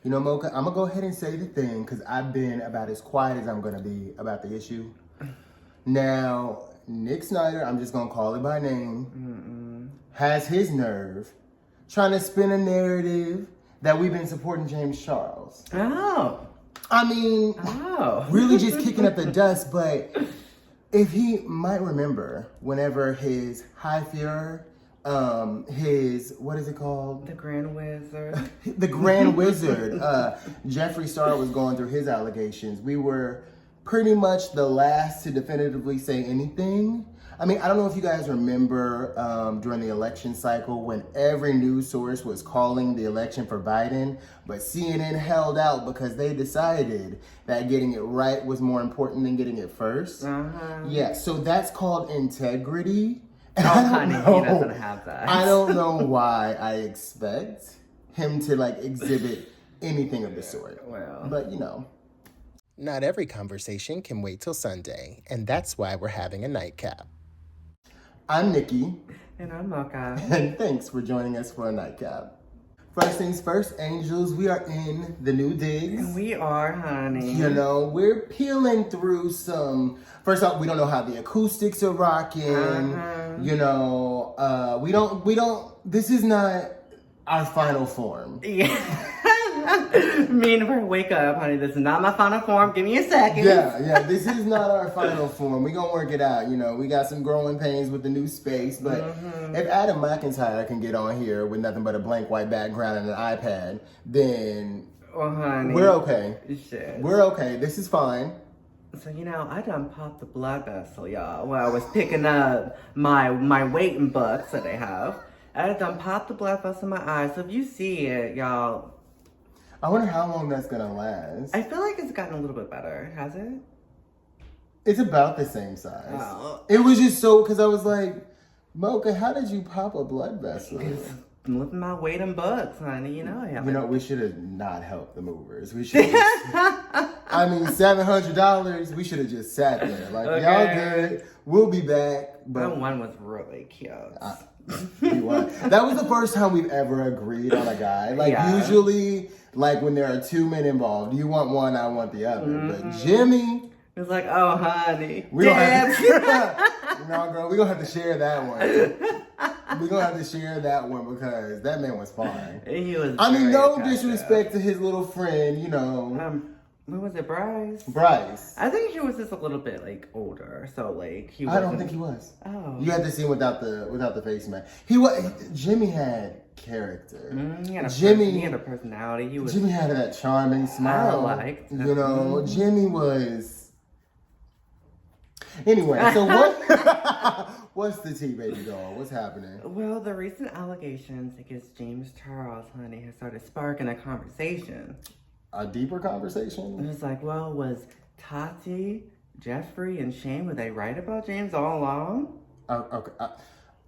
You know, Mocha, I'm going to go ahead and say the thing because I've been about as quiet as I'm going to be about the issue. Now, Nick Snider, I'm just going to call it by name, has his nerve trying to spin a narrative that we've been supporting James Charles. Oh. I mean, really just kicking up the dust, but if he might remember whenever his High Fuhrer, his, what is it called? The Grand Wizard. The Grand Wizard, Jeffree Star was going through his allegations. We were pretty much the last to definitively say anything. I mean, I don't know if you guys remember during the election cycle when every news source was calling the election for Biden, but CNN held out because they decided that getting it right was more important than getting it first. Yeah, so that's called integrity. And honey, he doesn't have that. I don't know why I expect him to like exhibit anything of the sort. Well, but you know. Not every conversation can wait till Sunday, and that's why we're having a nightcap. I'm Nicky. And I'm Mocha. And thanks for joining us for a nightcap. First things first, angels, we are in the new digs. We are, honey. You know, we're peeling through some... First off, we don't know how the acoustics are rocking. You know, we don't... This is not our final form. Yeah. Me and her wake up, honey. This is not my final form. Give me a second. Yeah. This is not our final form. We're gonna work it out. You know, we got some growing pains with the new space, but if Adam McIntyre can get on here with nothing but a blank white background and an iPad, then honey, we're okay. Shit. We're okay. This is fine. So, you know, I done popped the blood vessel, y'all, while I was picking up my waiting books that I have. I done popped the blood vessel in my eye. So if you see it, y'all... I wonder how long that's gonna last. I feel like it's gotten a little bit better. Has it? It's about the same size. Oh. It was just so, because I was like, Mocha, how did you pop a blood vessel? I'm lifting my weight in books, honey. You know I have. You know, we should have not helped the movers. We should have I mean, $700, we should have just sat there. Like, okay. Y'all good, we'll be back. But that one was really cute. That was the first time we've ever agreed on a guy. Like, usually, like, when there are two men involved, you want one, I want the other. But Jimmy... It was like, oh, honey. We don't have to, no, girl, we're going to have to share that one. We're going to have to share that one because that man was fine. He was I mean, no disrespect to his little friend, you know. What was it, Bryce? Bryce. I think he was just a little bit, like, older. So, like, he was. I don't think he was. Oh. You had to see him without the face mask. Jimmy had character. He had a personality. Jimmy had that charming smile. I liked him. You know, Jimmy was... Anyway, so what's the tea, baby doll? What's happening? Well, the recent allegations against James Charles, honey, has started sparking a conversation. A deeper conversation? It was like, well, was Tati, Jeffree, and Shane, were they right about James all along? Okay.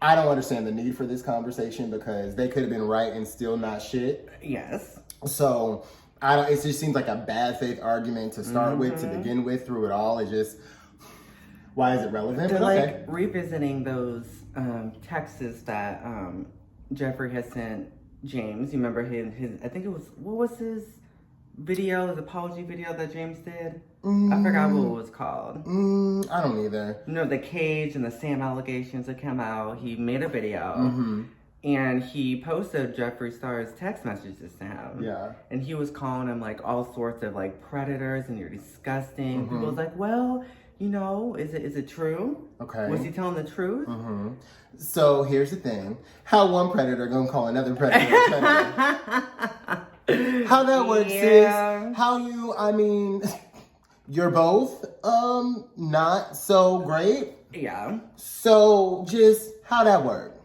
I don't understand the need for this conversation because they could have been right and still not shit. Yes. So, it just seems like a bad faith argument to start with, to begin with, through it all. It just... Why is it relevant? They're okay. Revisiting those texts that Jeffree had sent James. You remember his I think it was, what was his video, his apology video that James did? I forgot what it was called. I don't either. You know, the Cage and the Sam allegations that come out. He made a video. And he posted Jeffree Star's text messages to him. Yeah. And he was calling him like all sorts of like predators and you're disgusting. People was like, well... You know, is it true? Okay. Was he telling the truth? So here's the thing: how one predator gonna call another predator a predator? How that works is how you. I mean, you're both not so great. Yeah. So just how that work?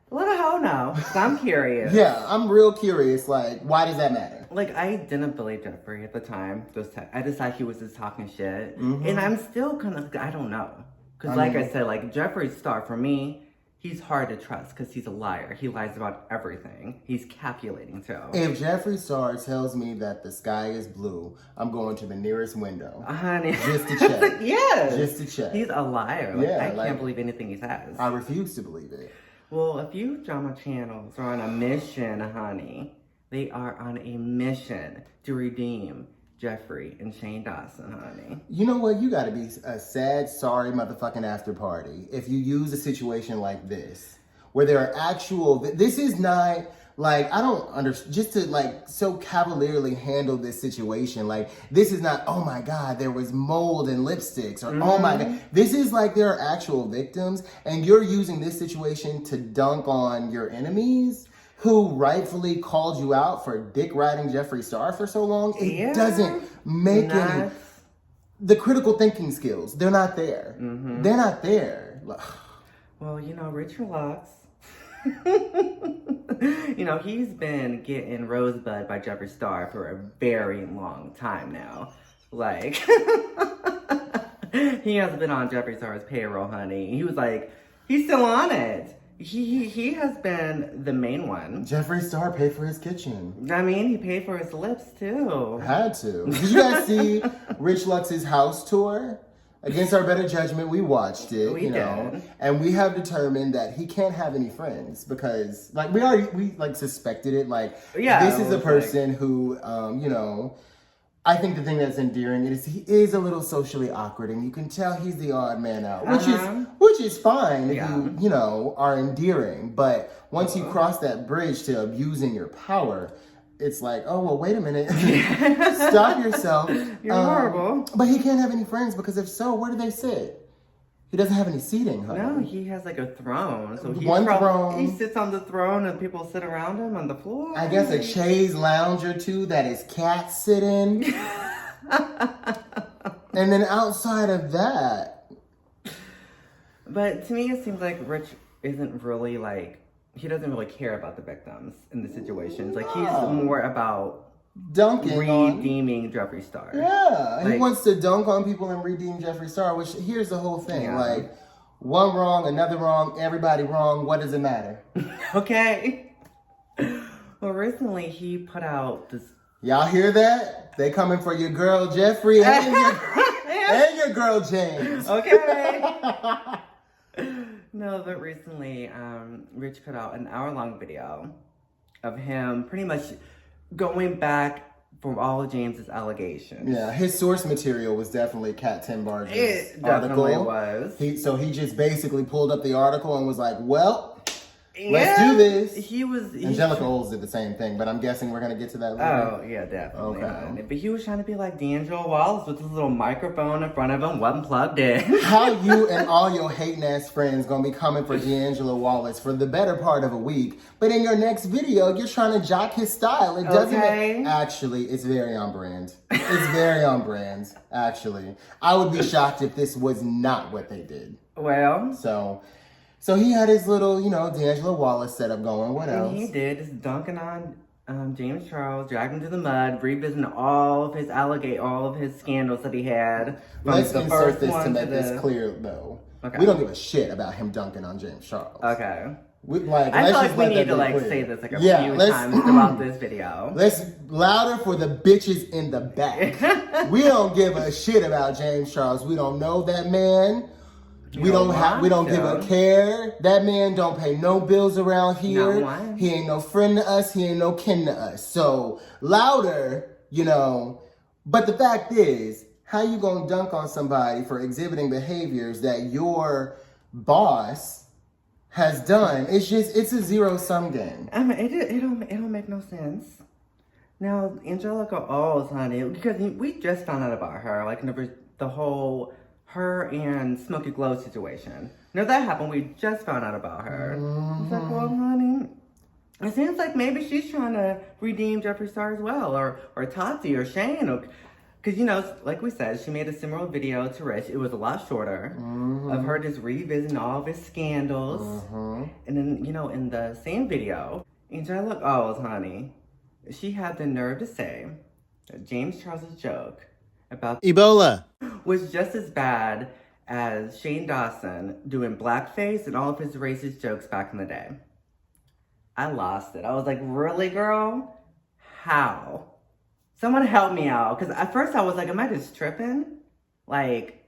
Let a hoe know. I'm curious. Yeah, I'm real curious. Like, why does that matter? Like, I didn't believe Jeffree at the time. I decided he was just talking shit. And I'm still kind of, I don't know. Because like I said, like, Jeffree Star, for me, he's hard to trust because he's a liar. He lies about everything. He's calculating, too. If Jeffree Star tells me that the sky is blue, I'm going to the nearest window. Honey. Just to check. Yes. Just to check. He's a liar. Like, I can't believe anything he says. I refuse to believe it. Well, a few drama channels are on a mission, honey, They are on a mission to redeem Jeffree and Shane Dawson, honey. You know what? You gotta be a sad, sorry motherfucking after party if you use a situation like this, where there are actual, this is not, like, I don't understand, just to, like, so cavalierly handle this situation. Like, this is not, oh my God, there was mold in lipsticks, or oh my God. This is like, there are actual victims, and you're using this situation to dunk on your enemies, who rightfully called you out for dick riding Jeffree Star for so long. It doesn't make any, the critical thinking skills, they're not there. They're not there. Well, you know, Richard Lux, you know, he's been getting rosebud by Jeffree Star for a very long time now. Like, he has been on Jeffree Star's payroll, honey. He was like, he's still on it. He has been the main one. Jeffree Star paid for his kitchen. I mean, he paid for his lips too. Had to. Did you guys see Rich Lux's house tour? Against our better judgment, we watched it, We did. and we have determined that he can't have any friends because, like, we suspected it. Like, this is a person who, you know, I think the thing that's endearing is he is a little socially awkward, and you can tell he's the odd man out, which is fine if you know, are endearing. But once you cross that bridge to abusing your power, it's like, oh, well, wait a minute. Stop yourself. You're horrible. But he can't have any friends because if so, where do they sit? He doesn't have any seating, huh? No, he has like a throne. So throne. He sits on the throne and people sit around him on the floor. I guess a chaise lounge or two that his cats sit in. And then outside of that. But to me, it seems like Rich isn't really like, he doesn't really care about the victims in the situations. Like, he's more about dunking redeeming Jeffree Star. Yeah, like, he wants to dunk on people and redeem Jeffree Star, which here's the whole thing. Like, one wrong, another wrong, everybody wrong, what does it matter? Okay. Well, recently he put out this... Y'all hear that? They coming for your girl Jeffree and your girl James. Okay. No, but recently, Rich put out an hour-long video of him pretty much going back from all of James's allegations. Yeah, his source material was definitely Cat 10 Barge's It article. definitely was. So he just basically pulled up the article and was like, well, let's do this. Angelica Oles did the same thing, but I'm guessing we're going to get to that later. Oh, yeah, definitely. Okay. But he was trying to be like D'Angelo Wallace with his little microphone in front of him, wasn't plugged in. How you and all your hating ass friends going to be coming for D'Angelo Wallace for the better part of a week, but in your next video, you're trying to jock his style. It doesn't actually, it's very on brand. It's very on brand, actually. I would be shocked if this was not what they did. Well. So he had his little, you know, D'Angelo Wallace setup going. What else? He did, just dunking on James Charles, dragging him to the mud, revisiting all of his scandals that he had. Let's insert this to make this clear, though. Okay. We don't give a shit about him dunking on James Charles. Okay. I feel like we need to say this like a few times throughout this video. Let's louder for the bitches in the back. We don't give a shit about James Charles. We don't know that man. We don't give a care. That man don't pay no bills around here. He ain't no friend to us. He ain't no kin to us. So louder, you know. But the fact is, how you gonna dunk on somebody for exhibiting behaviors that your boss has done? It's a zero-sum game. I mean, it don't make no sense. Now, Angelica Oles, honey, because we just found out about her, like the whole her and Smokey Glow situation. Now that happened, we just found out about her. It's like, well, honey, it seems like maybe she's trying to redeem Jeffree Star as well, or Tati, or Shane, because, you know, like we said, she made a similar video to Rich. It was a lot shorter, of her just revisiting all of his scandals. And then, you know, in the same video, Angelica Oles, honey, she had the nerve to say that James Charles' joke about Ebola was just as bad as Shane Dawson doing blackface and all of his racist jokes back in the day. I lost it. I was like, really, girl? How? Someone help me out. Because at first I was like, am I just tripping? Like...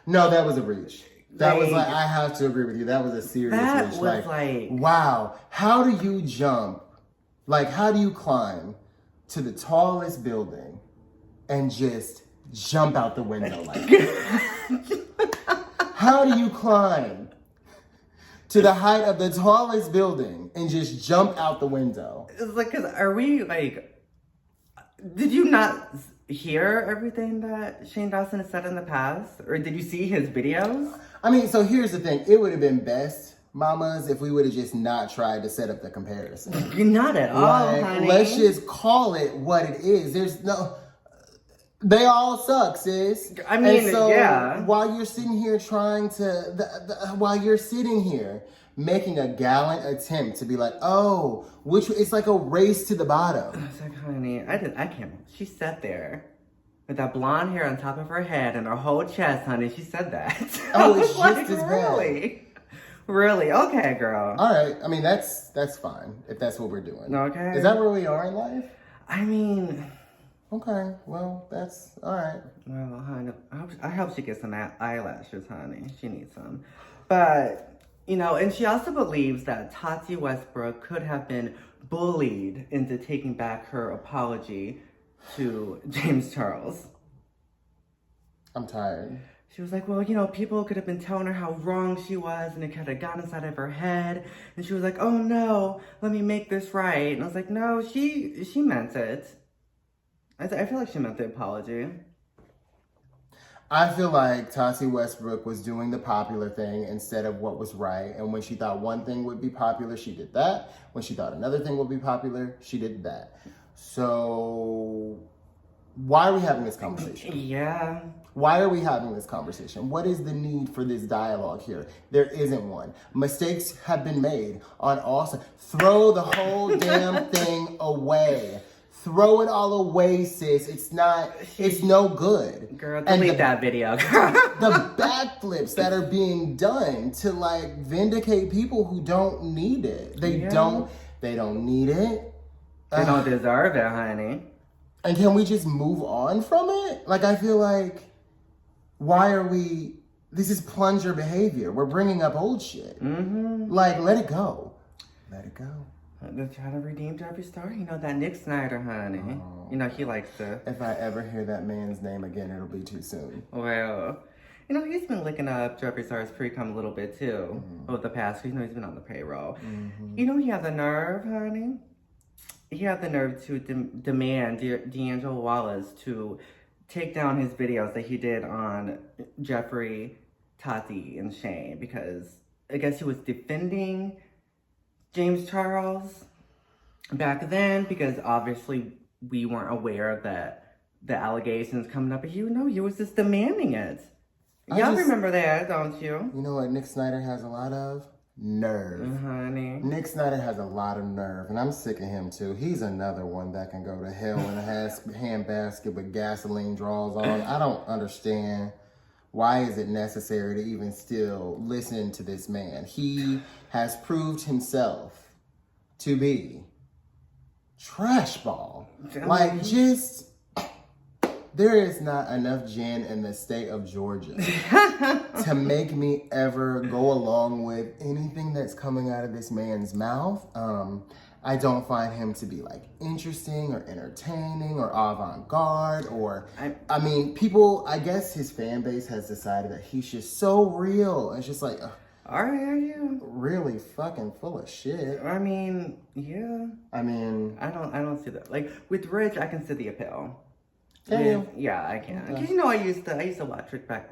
No, that was a reach. That was like, I have to agree with you. That was a serious reach. That was like... Wow. How do you jump Like, how do you climb to the tallest building and just jump out the window like that? How do you climb to the height of the tallest building and just jump out the window? It's like, cause are we like, did you not hear everything that Shane Dawson has said in the past? Or did you see his videos? I mean, so here's the thing. It would have been best, mamas, if we would have just not tried to set up the comparison. Not at all, Like, honey. let's just call it what it is. There's no... They all suck, sis. I mean, and so yeah. while you're sitting here trying to... while you're sitting here making a gallant attempt to be like, oh, which... It's like a race to the bottom. I was like, honey, I can't. She sat there with that blonde hair on top of her head and her whole chest, honey. She said that. Oh, I was it's like, just as bad. really? Really? Okay, girl. All right. I mean, that's fine if that's what we're doing. Okay. Is that where we are in life? I mean... Okay. Well, that's all right. Well, honey, I hope she gets some eyelashes, honey. She needs some. But, you know, and she also believes that Tati Westbrook could have been bullied into taking back her apology to James Charles. I'm tired. She was like, well, you know, people could have been telling her how wrong she was and it could have gotten inside of her head. And she was like, oh no, let me make this right. And I was like, no, she meant it. I feel like she meant the apology. I feel like Tati Westbrook was doing the popular thing instead of what was right. And when she thought one thing would be popular, she did that. When she thought another thing would be popular, she did that. So why are we having this conversation? Yeah. Why are we having this conversation? What is the need for this dialogue here? There isn't one. Mistakes have been made on all sides. Throw the whole damn thing away. Throw it all away, sis. It's no good. Girl, delete that video, girl. The backflips that are being done to like vindicate people who don't need it. They don't need it. They don't deserve it, honey. And can we just move on from it? Like, I feel like, this is plunger behavior. We're bringing up old shit. Mm-hmm. Like, let it go. Let it go. They're trying to redeem Jeffree Star. You know, that Nick Snider, honey. Oh. You know, he likes to... If I ever hear that man's name again, it'll be too soon. Well, you know, he's been licking up Jeffree Star's pre-cum a little bit, too. Over the past, you know, he's been on the payroll. Mm-hmm. You know, he had the nerve, honey. He had the nerve to demand D'Angelo Wallace to take down his videos that he did on Jeffree, Tati, and Shane. Because I guess he was defending James Charles back then, because obviously we weren't aware that the allegations coming up, but you know, he was just demanding it. Y'all remember that, don't you? You know what Nick Snider has a lot of? Nerve. Honey. Nick Snider has a lot of nerve, and I'm sick of him too. He's another one that can go to hell in a handbasket with gasoline draws on. I don't understand. Why is it necessary to even still listen to this man? He has proved himself to be trash ball. Like, just, there is not enough gin in the state of Georgia to make me ever go along with anything that's coming out of this man's mouth. I don't find him to be like interesting or entertaining or avant-garde or, I mean, people, I guess his fan base has decided that he's just so real. It's just like, Are you? Really fucking full of shit. I mean, yeah. I mean, I don't see that. Like, with Rich, I can see the appeal. Can you? Yeah, I can. Okay. Because, you know, I used to watch Rich back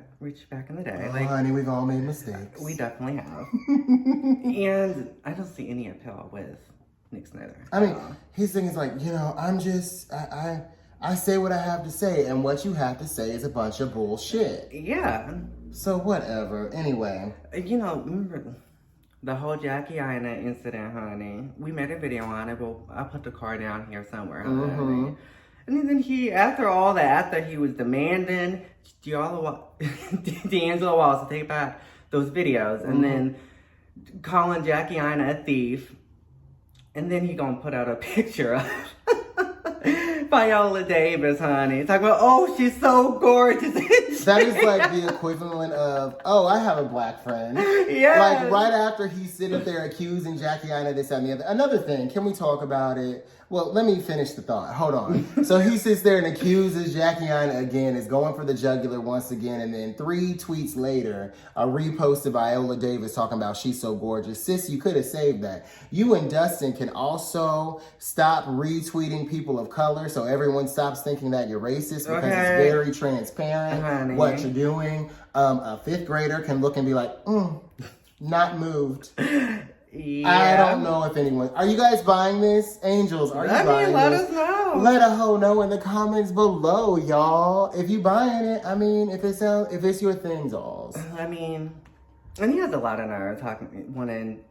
in the day. Oh, Like, honey, we've all made mistakes. we definitely have. And I don't see any appeal with Nick Snider. I mean, his thing is like, you know, I say what I have to say, and what you have to say is a bunch of bullshit. Yeah. So whatever. Anyway. You know, remember the whole Jackie Ina incident, honey? We made a video on it, but I'll put the card down here somewhere, honey. Mm-hmm. And then he, after all that, after he was demanding D'Angelo Wallace to take back those videos, and then calling Jackie Ina a thief, and then he gonna put out a picture of Viola Davis, honey. Talking about, oh, she's so gorgeous. That is like the equivalent of, oh, I have a black friend. Yeah. Like right after he's sitting there accusing Jackie Aina this, that, and the other. Another thing, can we talk about it? Well, let me finish the thought. Hold on. So he sits there and accuses Jackie Aina again, is going for the jugular once again, and then 3 tweets later, a repost of Viola Davis talking about she's so gorgeous. Sis, you could have saved that. You and Dustin can also stop retweeting people of color so everyone stops thinking that you're racist because it's very transparent what you're doing. A 5th grader can look and be like, not moved. Yeah. I don't know if anyone... Are you guys buying this? Angels, are you buying this? Let us know. Let a hoe know in the comments below, y'all. If you buying it, I mean, if it's your thing, dolls. I mean, and he has a lot of nerve wanting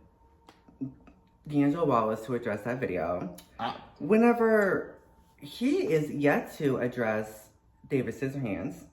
D'Angelo Wallace to address that video. Whenever he is yet to address David Scissorhands.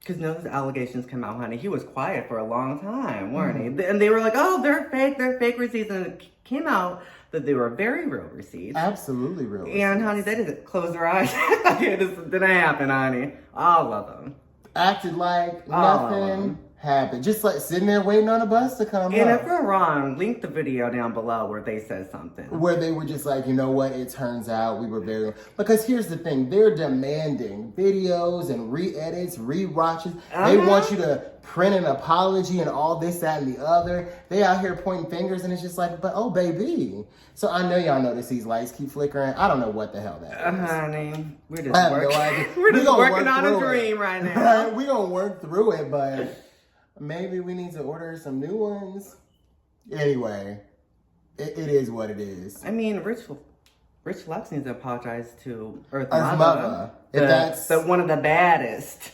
Because none of his allegations come out, honey. He was quiet for a long time, weren't he? And they were like, oh, they're fake receipts. And it came out that they were very real receipts. Absolutely real receipts. And, honey, they didn't close their eyes. This didn't happen, honey. All of them. Acted like nothing happened. Just like sitting there waiting on a bus to come And up. if we're wrong, link the video down below where they said something. Where they were just like, you know what, it turns out we were very... Because here's the thing, they're demanding videos and re-edits, re-watches. They want you to print an apology and all this, that, and the other. They out here pointing fingers and it's just like, but oh, baby. So I know y'all notice these lights keep flickering. I don't know what the hell that is. Honey, we're just I have no idea. We're just working on a dream right now. We're going to work through it, but... Maybe we need to order some new ones. Anyway, it is what it is. I mean, Rich Lux needs to apologize to Earth Mother. That's one of the baddest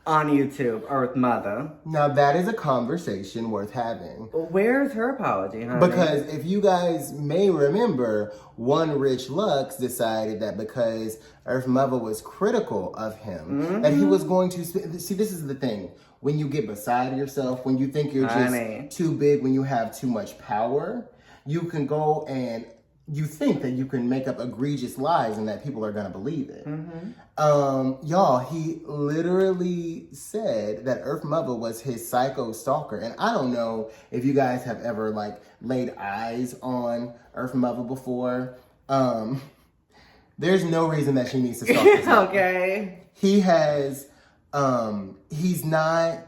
on YouTube, Earth Mother. Now, that is a conversation worth having. Where's her apology, honey? Because if you guys may remember, one Rich Lux decided that because Earth Mother was critical of him, that he was going to... See, this is the thing. When you get beside yourself, when you think you're just too big, when you have too much power, you can go and you think that you can make up egregious lies and that people are going to believe it. Y'all, he literally said that Earth Mother was his psycho stalker. And I don't know if you guys have ever like laid eyes on Earth Mother before. There's no reason that she needs to stalk this man. Okay. He has... he's not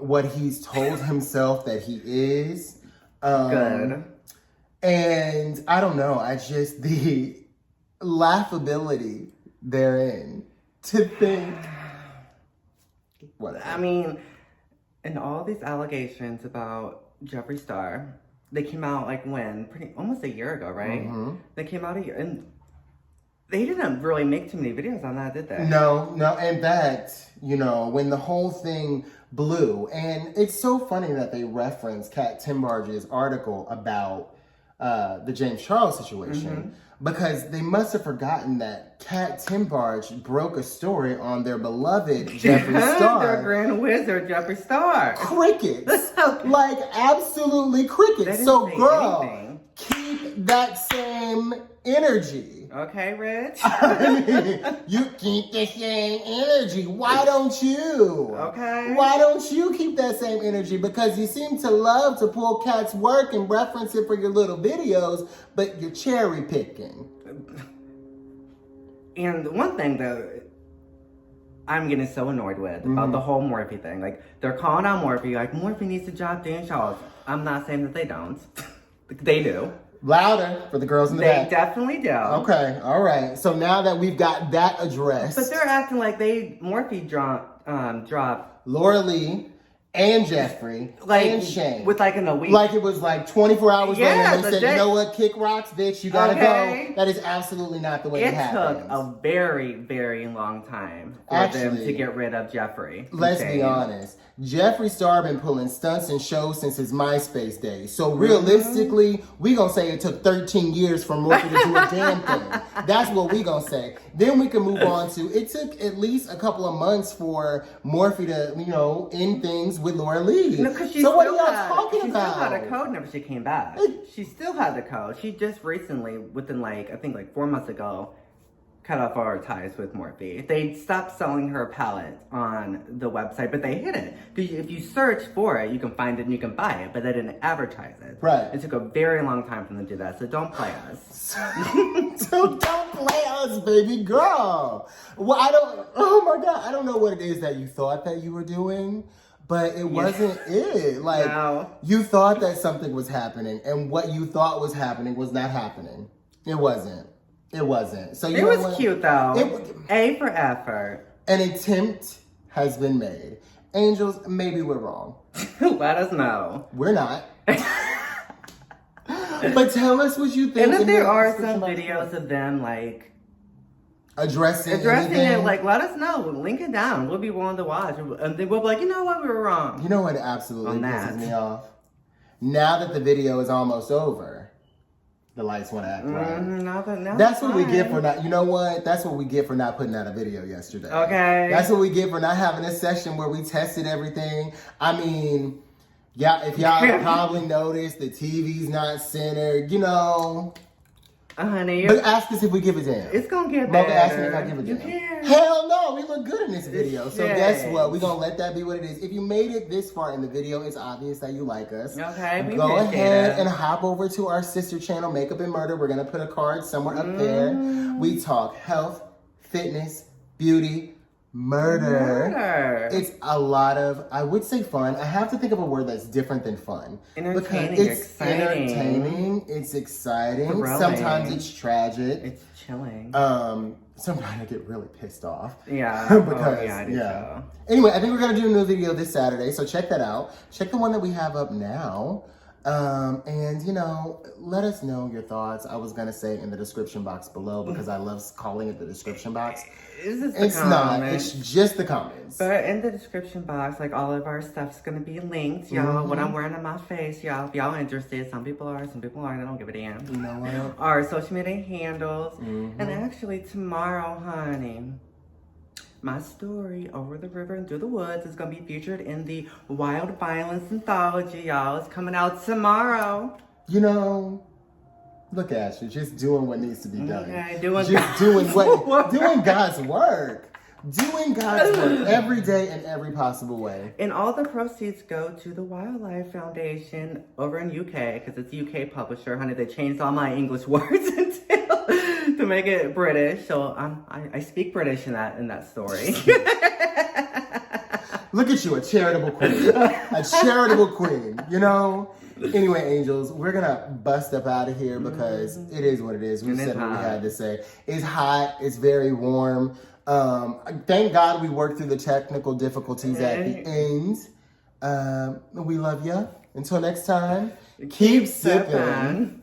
what he's told himself that he is. Good. And I don't know, I just, the laughability therein to think, whatever. I mean, and all these allegations about Jeffree Star, they came out like when? Almost a year ago, right? They came out a year, and they didn't really make too many videos on that, did they? No. In fact, you know, when the whole thing blew, and it's so funny that they reference Kat Timbarge's article about the James Charles situation, because they must have forgotten that Kat Timbarge broke a story on their beloved Jeffree Star. Their grand wizard, Jeffree Star. Crickets. Like, absolutely crickets. So, girl, keep that same energy. Okay, Rich. I mean, you keep the same energy. Why don't you? Okay. Why don't you keep that same energy? Because you seem to love to pull Kat's work and reference it for your little videos, but you're cherry picking. And one thing that I'm getting so annoyed with about the whole Morphe thing, like they're calling out Morphe, like Morphe needs to drop Dan Charles. I'm not saying that they don't. They do. Louder for the girls in the back. They definitely do. Okay, all right. So now that we've got that addressed. But they're acting like Morphe dropped Laura Lee and Jeffree and Shane. With like in a week. Like it was like 24 hours later and they said, day. You know what, kick rocks, bitch, you gotta go. That is absolutely not the way it happens. It took a very, very long time for them to get rid of Jeffree. Let's be honest. Jeffree Star been pulling stunts and shows since his MySpace days. So realistically, we gonna say it took 13 years for Morphe to do a damn thing. That's what we gonna say. Then we can move on to, it took at least a couple of months for Morphe to, you know, end things with Laura Lee. No, so what are y'all talking about? She still had a code whenever she came back. She still had the code. She just recently, within like, I think like 4 months ago, cut off all her ties with Morphe. They stopped selling her palette on the website, but they hid it. Because if you search for it, you can find it and you can buy it, but they didn't advertise it. Right. It took a very long time for them to do that, so don't play us. So don't play us, baby girl. Well, oh my God, I don't know what it is that you thought that you were doing, but it wasn't it. Like, No. You thought that something was happening, and what you thought was happening was not happening. It wasn't. It wasn't. So It was cute though. A for effort. An attempt has been made. Angels, maybe we're wrong. Let us know. We're not. But tell us what you think. And if there are some videos of them like addressing anything, it, like let us know. Link it down. We'll be willing to watch. And then we'll be like, you know what, we were wrong. You know what absolutely pisses me off? Now that the video is almost over, the lights want to act right. That's what we get for not, you know what? That's what we get for not putting out a video yesterday. Okay. That's what we get for not having a session where we tested everything. I mean, yeah, if y'all probably noticed, the TV's not centered, you know. Honey, but ask us if we give a damn. It's gonna get better. Mocha asked me if I give a damn. Hell no, we look good in this video. So guess what? We're gonna let that be what it is. If you made it this far in the video, it's obvious that you like us. Okay, we go ahead and hop over to our sister channel, Makeup and Murder. We're gonna put a card somewhere up there. We talk health, fitness, beauty, murder. It's a lot of, I would say fun. I have to think of a word that's different than fun. Entertaining, because it's exciting. Entertaining, it's exciting. Thrilling. Sometimes it's tragic. It's chilling. Sometimes I get really pissed off. Yeah. Because, I do so. Anyway, I think we're gonna do a new video this Saturday, so check that out. Check the one that we have up now. And you know, let us know your thoughts. I was gonna say in the description box below because I love calling it the description box. It's not. It's just the comments. But in the description box, like all of our stuff's gonna be linked, y'all. What I'm wearing on my face, y'all. If y'all interested, some people are, some people aren't. I don't give a damn. You know what? Our social media handles, and actually tomorrow, honey, my story, Over the River and Through the Woods, is going to be featured in the Wild Violence Anthology, y'all. It's coming out tomorrow. You know, look at you, just doing what needs to be done. Okay, doing God's work. Doing God's work every day in every possible way. And all the proceeds go to the Wildlife Foundation over in UK, because it's a UK publisher, honey. They changed all my English words to make it British. So I speak British in that story. Look at you, a charitable queen. A charitable queen, you know? Anyway, angels, we're gonna bust up out of here because it is what it is. We said what we had to say. It's hot, it's very warm. Thank God we worked through the technical difficulties at the end. We love you. Until next time, keep sipping.